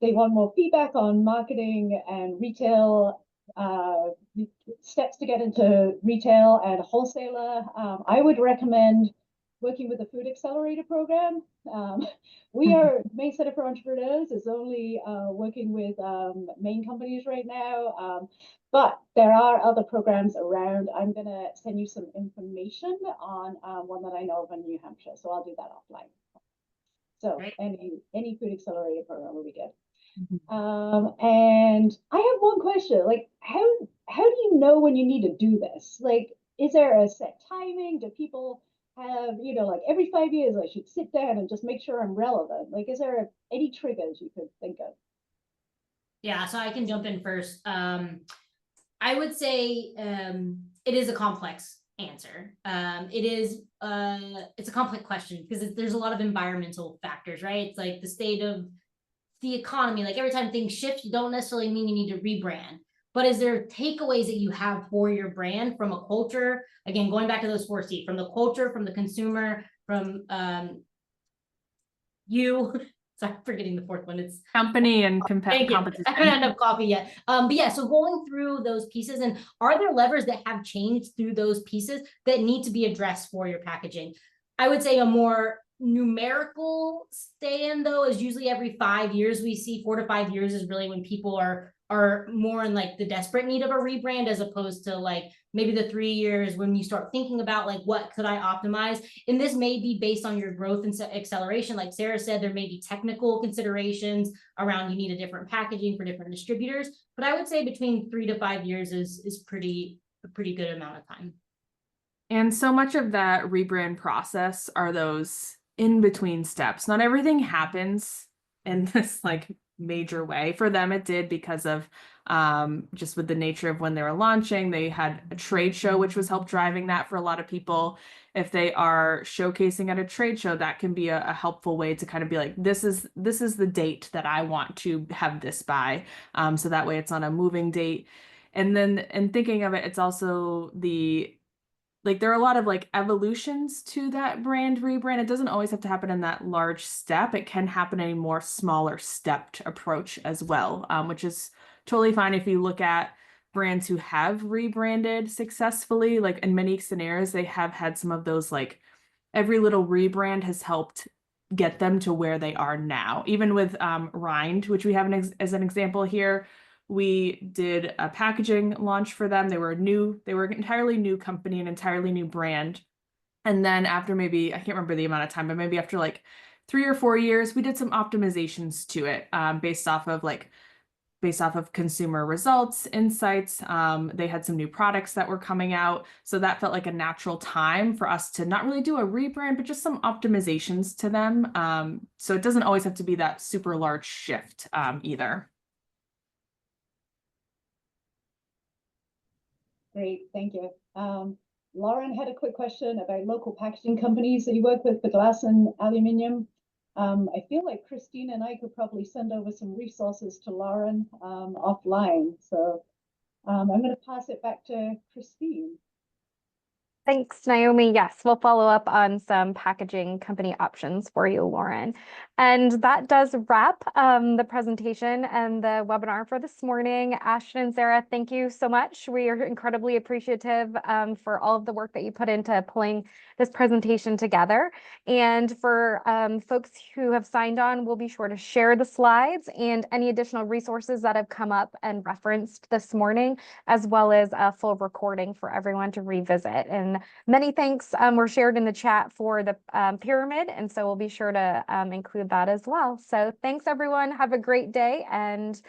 they want more feedback on marketing and retail steps to get into retail and wholesaler. I would recommend working with the Food Accelerator program. We are, Maine Center for Entrepreneurs is only working with Maine companies right now, but there are other programs around. I'm going to send you some information on one that I know of in New Hampshire, so I'll do that offline. So Great. any Food Accelerator program will be good. And I have one question, like how do you know when you need to do this? Like, is there a set timing? Do people have, you know, like every 5 years I should sit down and just make sure I'm relevant? Like, is there any triggers you could think of? Yeah, so I can jump in first. I would say it is a complex answer. It's a complex question because there's a lot of environmental factors, right? It's like the state of the economy. Like every time things shift, you don't necessarily mean you need to rebrand. But is there takeaways that you have for your brand from a culture? Again, going back to those 4C, from the culture, from the consumer, from you. Sorry, I'm forgetting the fourth one. It's company and competition. I haven't had enough coffee yet. But yeah, so going through those pieces, and are there levers that have changed through those pieces that need to be addressed for your packaging? I would say a more numerical stand though is usually every 5 years. We see 4 to 5 years is really when people are more in like the desperate need of a rebrand, as opposed to like maybe the 3 years when you start thinking about like, what could I optimize? And this may be based on your growth and acceleration. Like Sarah said, there may be technical considerations around you need a different packaging for different distributors, but I would say between 3 to 5 years is a pretty good amount of time. And so much of that rebrand process are those in between steps. Not everything happens in this like major way. For them it did, because of just with the nature of when they were launching. They had a trade show, which was help driving that for a lot of people. If they are showcasing at a trade show, that can be a helpful way to kind of be like, this is the date that I want to have this by, so that way it's on a moving date. And then in thinking of it, it's also there are a lot of like evolutions to that brand rebrand. It doesn't always have to happen in that large step. It can happen in a more smaller stepped approach as well, which is totally fine if you look at brands who have rebranded successfully. Like in many scenarios, they have had some of those, like every little rebrand has helped get them to where they are now. Even with Rind, which we have as an example here, we did a packaging launch for them. They were an entirely new company, an entirely new brand. And then after maybe, I can't remember the amount of time, but maybe after like 3 or 4 years, we did some optimizations to it based off of consumer results, insights. They had some new products that were coming out. So that felt like a natural time for us to not really do a rebrand, but just some optimizations to them. So it doesn't always have to be that super large shift either. Great, thank you. Lauren had a quick question about local packaging companies that you work with for glass and aluminium. I feel like Christine and I could probably send over some resources to Lauren offline. So I'm going to pass it back to Christine. Thanks, Naomi. Yes, we'll follow up on some packaging company options for you, Lauren. And that does wrap the presentation and the webinar for this morning. Ashton and Sarah, thank you so much. We are incredibly appreciative for all of the work that you put into pulling this presentation together. And for folks who have signed on, we'll be sure to share the slides and any additional resources that have come up and referenced this morning, as well as a full recording for everyone to revisit. And many thanks were shared in the chat for the pyramid, and so we'll be sure to include that as well. So thanks, everyone. Have a great day, and